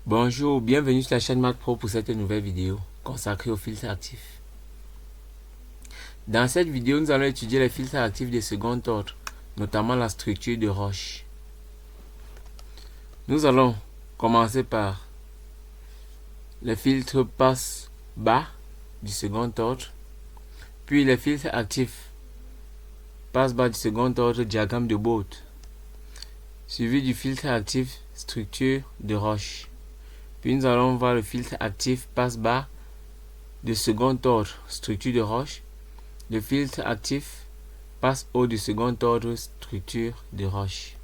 Bonjour, bienvenue sur la chaîne Math Pro pour cette nouvelle vidéo consacrée aux filtres actifs. Dans cette vidéo, nous allons étudier les filtres actifs de second ordre, notamment la structure de Roche. Nous allons commencer par les filtres passe-bas du second ordre, puis les filtres actifs passe-bas du second ordre, diagramme de Bode, suivi du filtre actif structure de Roche. Puis nous allons voir le filtre actif passe-bas de second ordre, structure de Roche. Le filtre actif passe-haut du second ordre, structure de Roche.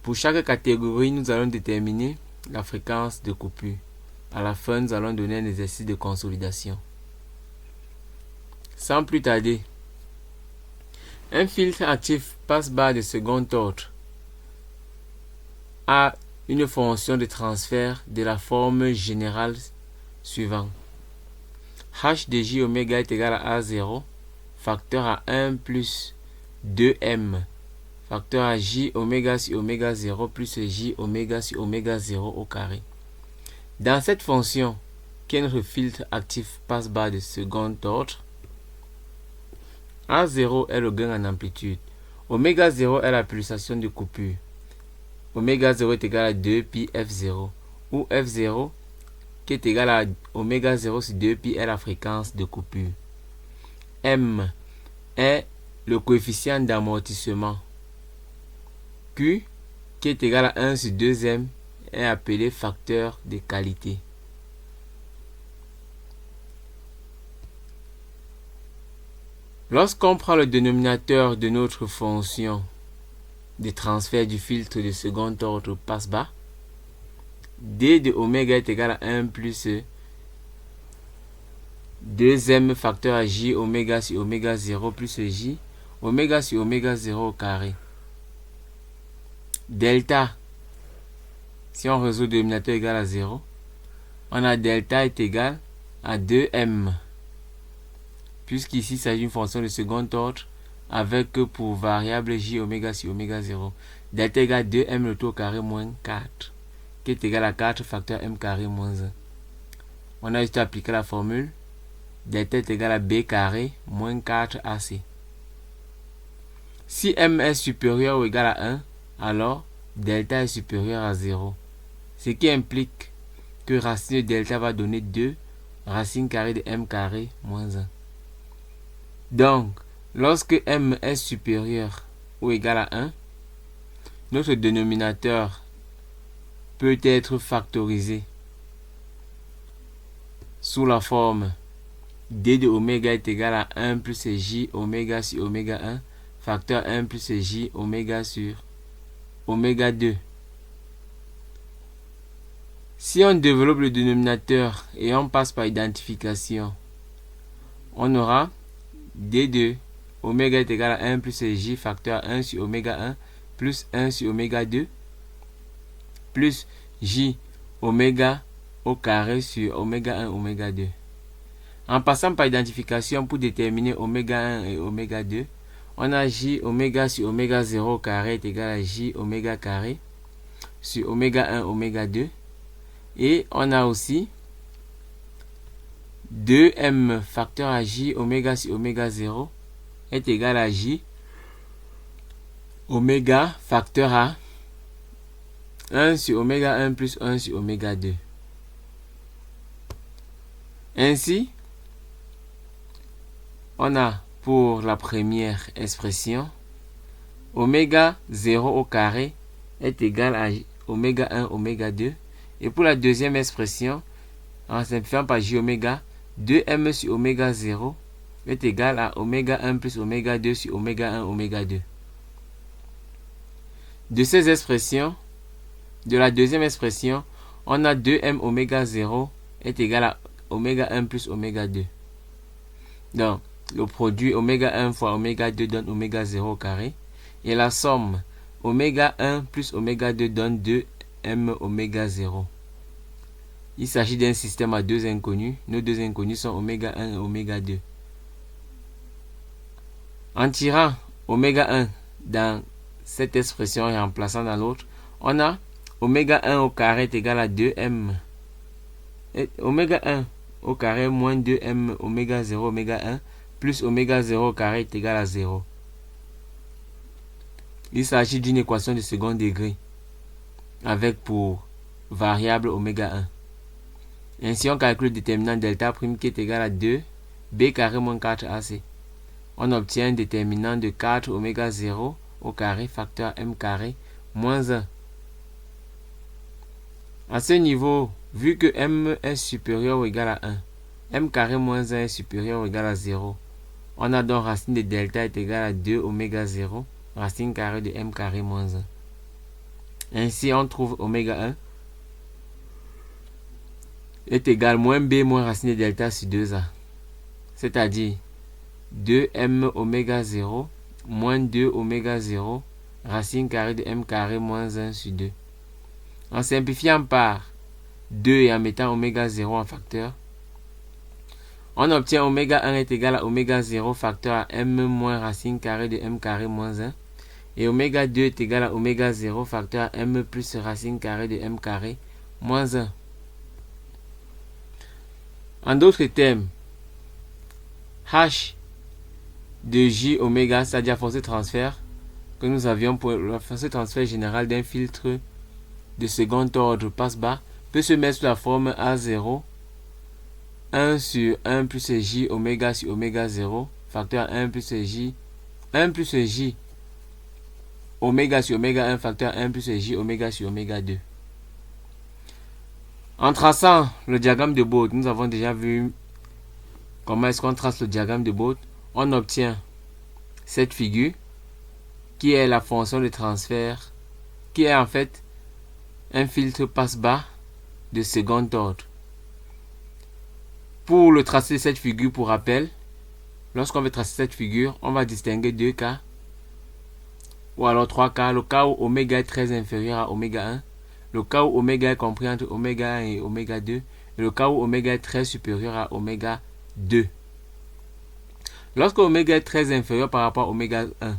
Pour chaque catégorie, nous allons déterminer la fréquence de coupure. À la fin, nous allons donner un exercice de consolidation. Sans plus tarder, un filtre actif passe-bas de second ordre a une fonction de transfert de la forme générale suivante. H de J oméga est égal à A0, facteur à 1 plus 2M, facteur à J oméga sur oméga 0 plus J oméga sur oméga 0 au carré. Dans cette fonction, qui est notre filtre actif passe-bas de second ordre, A0 est le gain en amplitude, oméga 0 est la pulsation de coupure. Oméga 0 est égal à 2 pi F0, où F0 qui est égal à oméga 0 sur 2 pi est la fréquence de coupure. M est le coefficient d'amortissement. Q qui est égal à 1 sur 2M est appelé facteur de qualité. Lorsqu'on prend le dénominateur de notre fonction de transfert du filtre de second ordre passe-bas, D de oméga est égal à 1 plus 2M facteur à J oméga sur oméga 0 plus J oméga sur oméga 0 au carré. Delta, si on résout le dénominateur égal à 0, on a delta est égal à 2M, puisqu'ici il s'agit d'une fonction de second ordre avec pour variable J oméga sur oméga 0. Delta égale 2M le tout au carré moins 4, qui est égal à 4 facteur M carré moins 1. On a juste appliqué la formule. Delta est égal à B carré moins 4 AC. Si M est supérieur ou égal à 1, alors delta est supérieur à 0. Ce qui implique que racine de delta va donner 2 racine carrée de M carré moins 1. Donc, lorsque M est supérieur ou égal à 1, notre dénominateur peut être factorisé sous la forme D de oméga est égal à 1 plus J oméga sur oméga 1 facteur 1 plus J oméga sur oméga 2. Si on développe le dénominateur et on passe par identification, on aura D de oméga est égal à 1 plus J facteur 1 sur oméga 1 plus 1 sur oméga 2 plus J oméga au carré sur oméga 1 oméga 2. En passant par identification pour déterminer oméga 1 et oméga 2, on a J oméga sur oméga 0 au carré est égal à J oméga carré sur oméga 1 oméga 2. Et on a aussi 2M facteur à J oméga sur oméga 0 est égal à J oméga facteur à 1 sur oméga 1 plus 1 sur oméga 2. Ainsi, on a pour la première expression oméga 0 au carré est égal à oméga 1 oméga 2. Et pour la deuxième expression, en simplifiant par J oméga, 2M sur oméga 0 est égal à oméga 1 plus oméga 2 sur oméga 1 oméga 2. De ces expressions, de la deuxième expression, on a 2M oméga 0 est égal à oméga 1 plus oméga 2. Donc, le produit oméga 1 fois oméga 2 donne oméga 0 au carré. Et la somme oméga 1 plus oméga 2 donne 2M oméga 0. Il s'agit d'un système à deux inconnus. Nos deux inconnus sont oméga 1 et oméga 2. En tirant oméga 1 dans cette expression et en plaçant dans l'autre, on a oméga 1 au carré est égal à 2m. Et oméga 1 au carré moins 2m oméga 0 oméga 1 plus oméga 0 au carré est égal à 0. Il s'agit d'une équation de second degré avec pour variable oméga 1. Ainsi, on calcule le déterminant delta prime qui est égal à 2 b carré moins 4ac. On obtient un déterminant de 4 oméga 0 au carré facteur m carré moins 1. À ce niveau, vu que m est supérieur ou égal à 1, m carré moins 1 est supérieur ou égal à 0, on a donc racine de delta est égal à 2 oméga 0, racine carrée de m carré moins 1. Ainsi, on trouve oméga 1 est égal à moins b moins racine de delta sur 2a. C'est-à-dire 2m oméga 0 moins 2 oméga 0 racine carrée de m carré moins 1 sur 2. En simplifiant par 2 et en mettant oméga 0 en facteur, on obtient oméga 1 est égal à oméga 0 facteur à m moins racine carrée de m carré moins 1 et oméga 2 est égal à oméga 0 facteur à m plus racine carrée de m carré moins 1. En d'autres termes, h de j oméga, c'est-à-dire la force de transfert que nous avions pour la force de transfert générale d'un filtre de second ordre passe-bas, peut se mettre sous la forme A0 1 sur 1 plus j oméga sur oméga 0 facteur 1 plus j oméga sur oméga 1 facteur 1 plus j oméga sur oméga 2. En traçant le diagramme de Bode, nous avons déjà vu comment est-ce qu'on trace le diagramme de Bode. On obtient cette figure qui est la fonction de transfert, qui est en fait un filtre passe-bas de second ordre. Pour le tracer de cette figure, pour rappel, lorsqu'on veut tracer cette figure, on va distinguer deux cas, ou alors trois cas. Le cas où oméga est très inférieur à oméga 1, le cas où oméga est compris entre oméga 1 et oméga 2, et le cas où oméga est très supérieur à oméga 2. Lorsque oméga est très inférieur par rapport à oméga 1,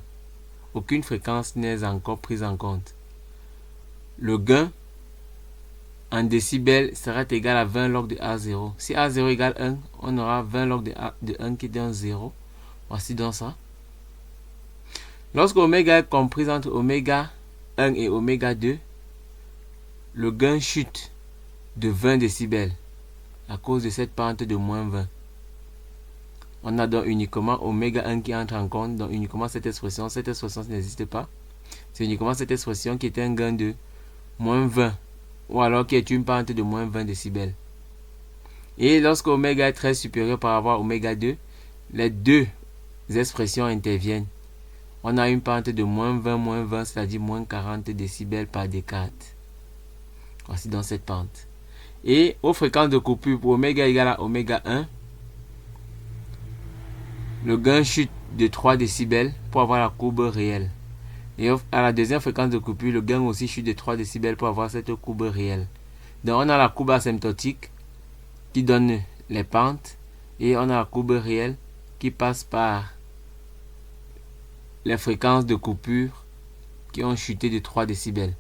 aucune fréquence n'est encore prise en compte. Le gain en décibels sera égal à 20 log de A0. Si A0 égale 1, on aura 20 log de 1 qui donne 0. Voici donc ça. Lorsque oméga est compris entre oméga 1 et oméga 2, le gain chute de 20 décibels à cause de cette pente de moins 20. On a donc uniquement oméga 1 qui entre en compte, donc uniquement cette expression. Cette expression n'existe pas. C'est uniquement cette expression qui est un gain de moins 20, ou alors qui est une pente de moins 20 décibels. Et lorsque oméga est très supérieur par rapport à oméga 2, les deux expressions interviennent. On a une pente de moins 20, c'est-à-dire moins 40 décibels par Descartes. Voici donc cette pente. Et aux fréquences de coupure pour oméga égale à oméga 1, le gain chute de 3 décibels pour avoir la courbe réelle. Et à la deuxième fréquence de coupure, le gain aussi chute de 3 décibels pour avoir cette courbe réelle. Donc on a la courbe asymptotique qui donne les pentes et on a la courbe réelle qui passe par les fréquences de coupure qui ont chuté de 3 décibels.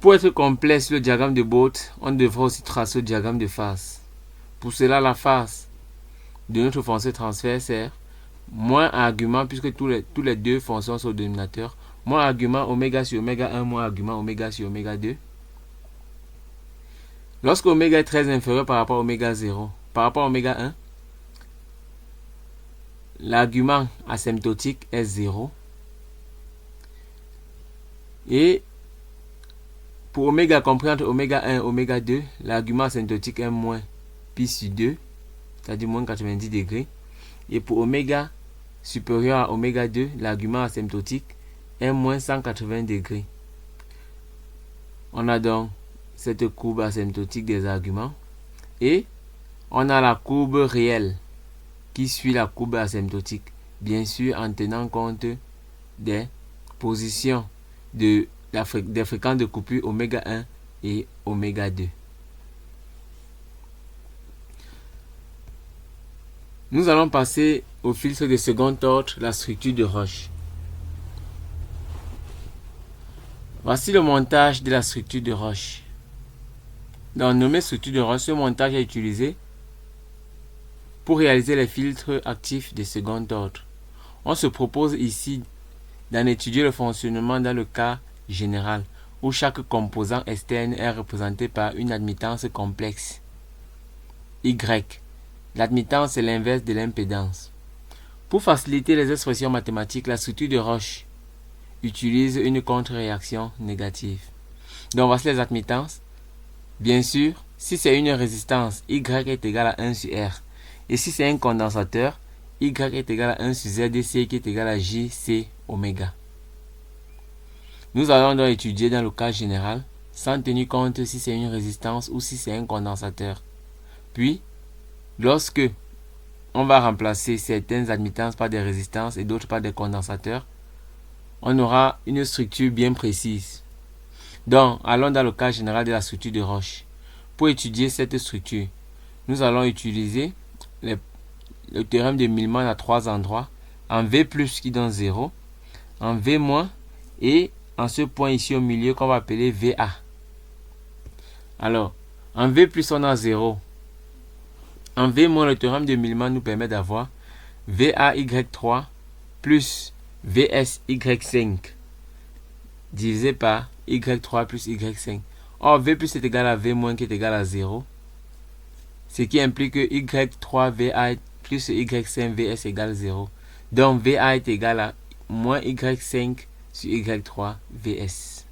Pour être complet sur le diagramme de Bode, on devra aussi tracer le diagramme de phase. Pour cela, la phase de notre fonction de transfert sert moins argument, puisque tous les deux fonctions sont au dénominateur, moins argument oméga sur oméga 1, moins argument oméga sur oméga 2. Lorsque oméga est très inférieur par rapport à oméga 0, par rapport à oméga 1, l'argument asymptotique est 0. Et pour oméga compris entre oméga 1 et oméga 2, l'argument asymptotique est moins pi sur 2, c'est-à-dire moins 90 degrés. Et pour oméga supérieur à oméga 2, l'argument asymptotique est moins 180 degrés. On a donc cette courbe asymptotique des arguments. Et on a la courbe réelle qui suit la courbe asymptotique. Bien sûr, en tenant compte des positions des fréquences de coupure oméga 1 et oméga 2. Nous allons passer au filtre de second ordre, la structure de Roche. Voici le montage de la structure de Roche. Dans nommé structure de Roche, ce montage est utilisé pour réaliser les filtres actifs de second ordre. On se propose ici d'en étudier le fonctionnement dans le cas général, où chaque composant externe est représenté par une admittance complexe, Y. L'admittance est l'inverse de l'impédance. Pour faciliter les expressions mathématiques, la structure de Roche utilise une contre-réaction négative. Donc voici les admittances. Bien sûr, si c'est une résistance, Y est égal à 1 sur R. Et si c'est un condensateur, Y est égal à 1 sur ZC qui est égal à JC oméga. Nous allons donc étudier dans le cas général, sans tenir compte si c'est une résistance ou si c'est un condensateur. Puis, lorsque on va remplacer certaines admittances par des résistances et d'autres par des condensateurs, on aura une structure bien précise. Donc, allons dans le cas général de la structure de Roche. Pour étudier cette structure, nous allons utiliser le théorème de Millman à 3 endroits, en V+, qui donne 0, en V- et en ce point ici au milieu qu'on va appeler VA. Alors, en V+, on a 0. En V-, le théorème de Millman nous permet d'avoir VAY3 plus VSY5 divisé par Y3 plus Y5. Or, V+ est égal à V- qui est égal à 0. Ce qui implique que Y3VA plus Y5VS égale 0. Donc, VA est égal à moins Y5 sur Y3VS.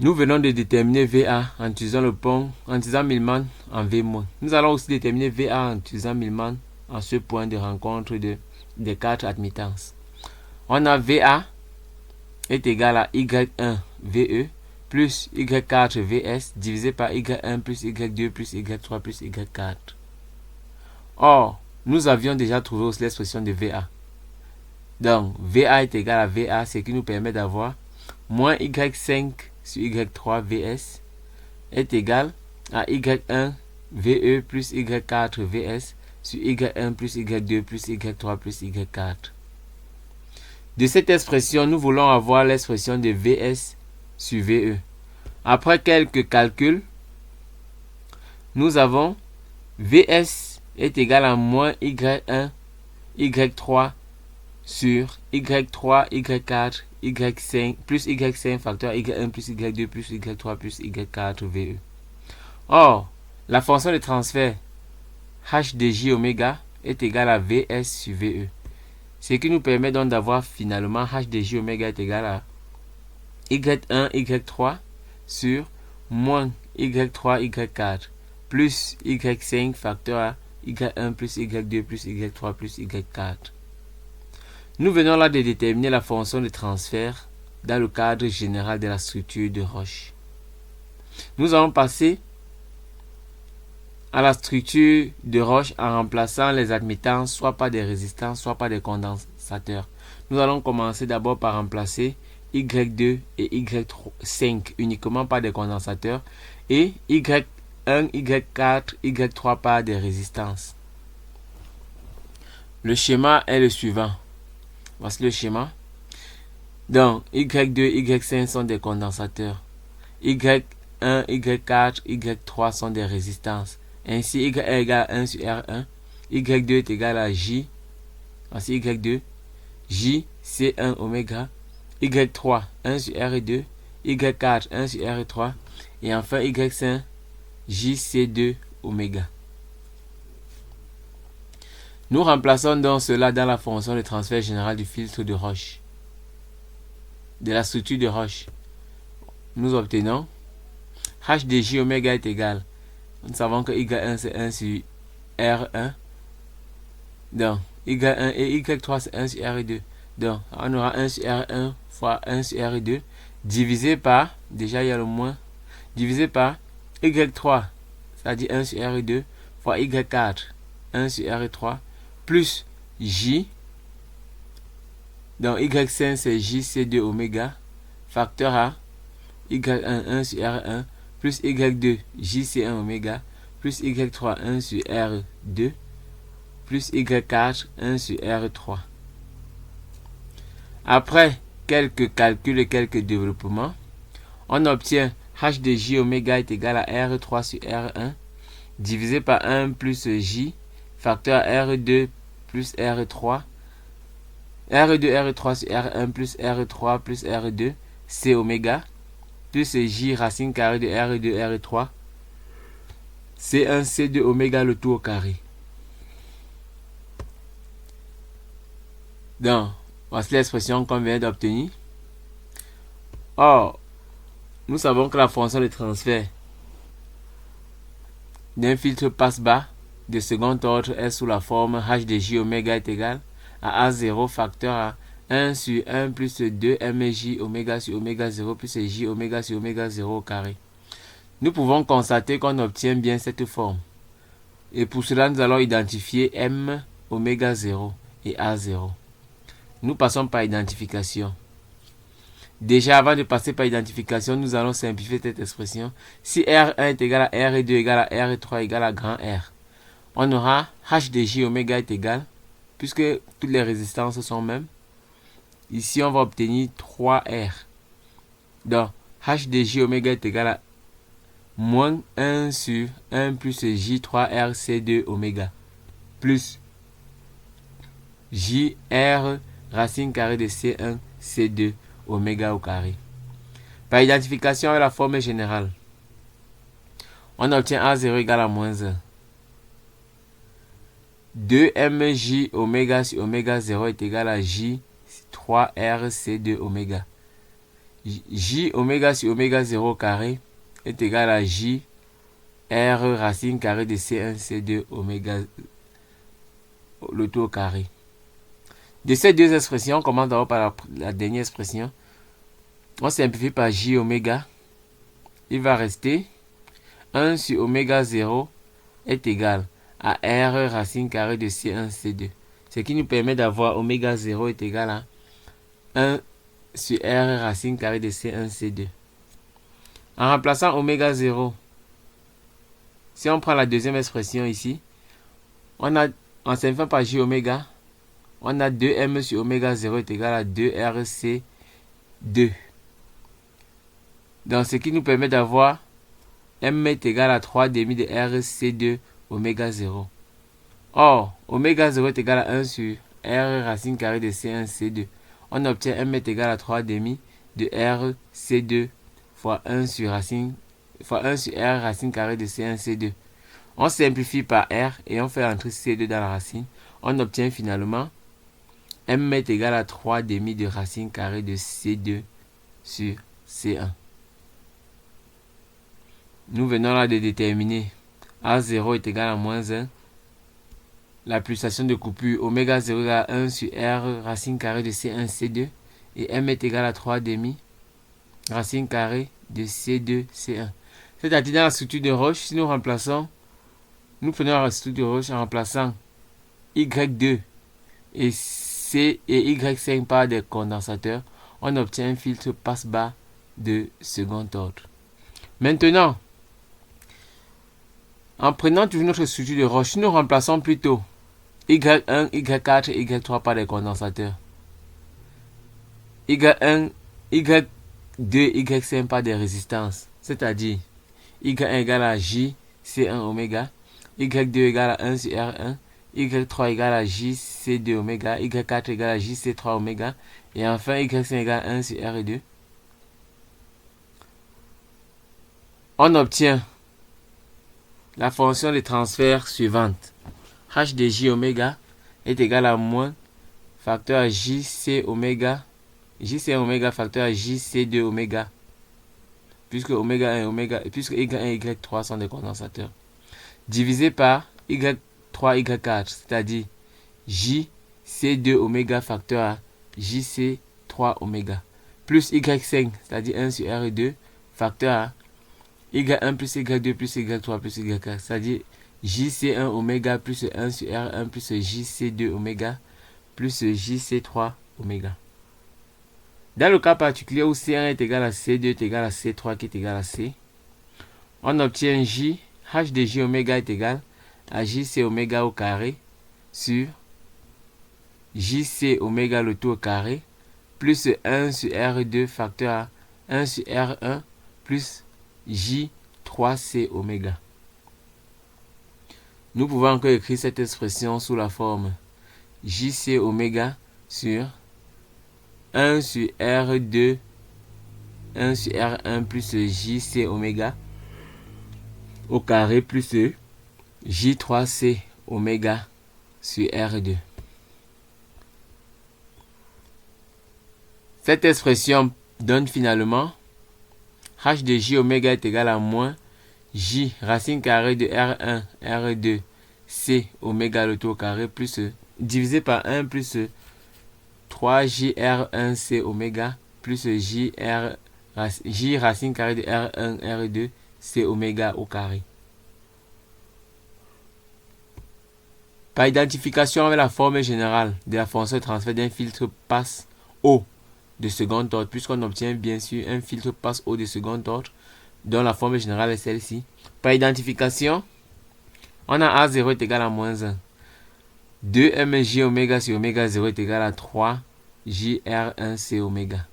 Nous venons de déterminer VA en utilisant le pont, en utilisant Millman en V-. Nous allons aussi déterminer VA en utilisant Millman en ce point de rencontre des 4 admittances. On a VA est égal à Y1 VE plus Y4 VS divisé par Y1 plus Y2 plus Y3 plus Y4. Or, nous avions déjà trouvé aussi l'expression de VA. Donc, VA est égal à VA, ce qui nous permet d'avoir moins Y5 sur Y3 VS est égal à Y1 VE plus Y4 VS sur Y1 plus Y2 plus Y3 plus Y4. De cette expression, nous voulons avoir l'expression de VS sur VE. Après quelques calculs, nous avons VS est égal à moins Y1, Y3 sur Y3, Y4, Y5 plus Y5 facteur Y1 plus Y2 plus Y3 plus Y4 VE. Or, la fonction de transfert h de j oméga est égal à VS sur VE. Ce qui nous permet donc d'avoir finalement h de j oméga est égal à Y1, Y3 sur moins Y3, Y4 plus Y5 facteur à Y1 plus Y2 plus Y3 plus Y4. Nous venons là de déterminer la fonction de transfert dans le cadre général de la structure de Roche. Nous allons passer à la structure de Roche en remplaçant les admittances soit par des résistances, soit par des condensateurs. Nous allons commencer d'abord par remplacer Y2 et Y5 uniquement par des condensateurs et Y1, Y4, Y3 par des résistances. Le schéma est le suivant. Voici le schéma. Donc, Y2, Y5 sont des condensateurs. Y1, Y4, Y3 sont des résistances. Ainsi, Y est égal à 1 sur R1. Y2 est égal à J. Voici Y2. J, C1 oméga. Y3, 1 sur R2. Y4, 1 sur R3. Et enfin, Y5, JC2 oméga. Nous remplaçons donc cela dans la fonction de transfert général du filtre de Roche, de la structure de Roche. Nous obtenons h de j oméga est égal. Nous savons que Y1 c'est 1 sur R1. Donc, Y1 et Y3 c'est 1 sur R2. Donc, on aura 1 sur R1 fois 1 sur R2 divisé par, déjà il y a le moins, divisé par Y3, c'est-à-dire 1 sur R2 fois Y4, 1 sur R3, plus J. Donc Y5 c'est JC2 oméga, facteur à Y1 1 sur R1, plus Y2 JC1 oméga, plus Y3 1 sur R2, plus Y4 1 sur R3. Après quelques calculs et quelques développements, on obtient h de j oméga est égal à R3 sur R1 divisé par 1 plus j facteur R2 plus R3 R3 sur R1 plus R3 plus R2 C oméga plus j racine carrée de R2 R3 C1 C2 oméga le tout au carré. Donc, voici l'expression qu'on vient d'obtenir. Or, nous savons que la fonction de transfert d'un filtre passe-bas de second ordre est sous la forme h de j oméga est égal à A0 facteur à 1 sur 1 plus 2 mj oméga sur oméga 0 plus j oméga sur oméga 0 au carré. Nous pouvons constater qu'on obtient bien cette forme. Et pour cela, nous allons identifier m oméga 0 et A0. Nous passons par identification. Déjà, avant de passer par identification, nous allons simplifier cette expression. Si R1 est égal à R2 égal à R3 égal à grand R, on aura h de j oméga est égal, puisque toutes les résistances sont mêmes. Ici, on va obtenir 3R. Donc, h de j oméga est égal à moins 1 sur 1 plus J3R C2 oméga plus JR racine carrée de C1 C2 oméga au carré. Par identification avec la formule générale, on obtient A0 égale à moins 1. 2mj oméga sur oméga 0 est égal à J3R C2 oméga. J oméga sur oméga 0 au carré est égal à J R racine carrée de C1 C2 oméga le tout au carré. De ces deux expressions, on commence d'abord par la dernière expression. On simplifie par J oméga. Il va rester 1 sur oméga 0 est égal à R racine carrée de C1 C2. Ce qui nous permet d'avoir oméga 0 est égal à 1 sur R racine carrée de C1 C2. En remplaçant oméga 0, si on prend la deuxième expression ici, on a en simplifiant par J oméga, on a 2m sur oméga 0 est égal à 2rc2. Donc ce qui nous permet d'avoir m est égal à 3 demi de rc2 oméga 0. Or, oméga 0 est égal à 1 sur r racine carrée de c1 c2. On obtient m est égal à 3 demi de rc2 fois 1 sur r racine carrée de C1 C2. On simplifie par R et on fait entrer C2 dans la racine. On obtient finalement m est égal à 3 demi de racine carrée de C2 sur C1. Nous venons là de déterminer A0 est égal à moins 1. La pulsation de coupure oméga 0 égale à 1 sur R racine carrée de C1 C2 et m est égal à 3 demi racine carrée de C2 C1. C'est-à-dire dans la structure de Roche, si nous remplaçons, nous prenons la structure de Roche en remplaçant Y2 et C et Y5 par des condensateurs, on obtient un filtre passe-bas de second ordre. Maintenant, en prenant toujours notre structure de Roche, nous remplaçons plutôt Y1, Y4 et Y3 par des condensateurs. Y1, Y2, Y5 par des résistances, c'est-à-dire Y1 égale à J C1 oméga, Y2 égale à 1 sur R1, Y3 égale à J C2 oméga, Y4 égale à J C3 oméga, et enfin Y5 égale à 1 sur R2. On obtient la fonction de transfert suivante. H de J oméga est égal à moins facteur à JC oméga, JC oméga facteur à JC2 oméga, puisque oméga 1 oméga, puisque Y1 et Y3 sont des condensateurs, divisé par Y3 Y4, c'est-à-dire JC2 oméga facteur à JC3 oméga, plus Y5, c'est-à-dire 1 sur R2 facteur à Y1 plus Y2 plus Y3 plus Y4, c'est-à-dire JC1 oméga plus 1 sur R1 plus JC2 oméga plus JC3 oméga. Dans le cas particulier où C1 est égal à C2 est égal à C3 qui est égal à C, on obtient J, H de J oméga est égal à JC oméga au carré sur JC oméga le tout au carré plus 1 sur R2 facteur à 1 sur R1 plus J3C oméga. Nous pouvons encore écrire cette expression sous la forme JC oméga sur 1 sur R2, 1 sur R1 plus JC oméga au carré plus J3C oméga sur R2. Cette expression donne finalement H de J oméga est égal à moins J racine carrée de R1, R2, C oméga le tout au carré plus divisé par 1 plus 3J R1 C oméga plus J racine carrée de R1, R2, C oméga au carré. Par identification avec la forme générale de la fonction de transfert d'un filtre passe O de second ordre, puisqu'on obtient bien sûr un filtre passe O de second ordre, dont la forme générale est celle-ci. Par identification, on a A0 est égal à moins 1. 2mj oméga sur oméga 0 est égal à 3 jr1c oméga.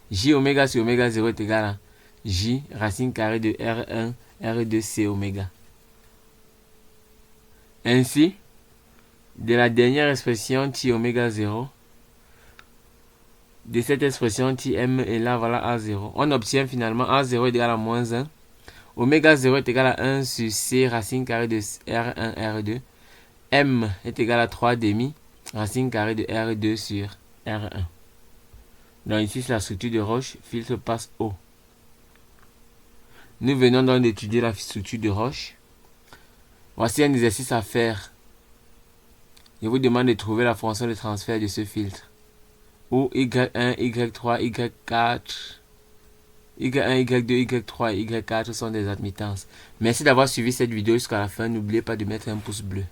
J oméga sur oméga 0 est égal à J racine carrée de R1, R2c oméga. Ainsi, de la dernière expression t oméga 0, de cette expression t m et là voilà A0, on obtient finalement A0 est égal à moins 1, oméga 0 est égal à 1 sur C racine carrée de R1, R2, m est égal à 3 demi racine carrée de R2 sur R1. Donc ici c'est la structure de roche, filtre passe O. Nous venons donc d'étudier la structure de roche. Voici un exercice à faire. Je vous demande de trouver la fonction de transfert de ce filtre. Où Y1, Y3, Y4, Y1, Y2, Y3 et Y4 sont des admittances. Merci d'avoir suivi cette vidéo jusqu'à la fin. N'oubliez pas de mettre un pouce bleu.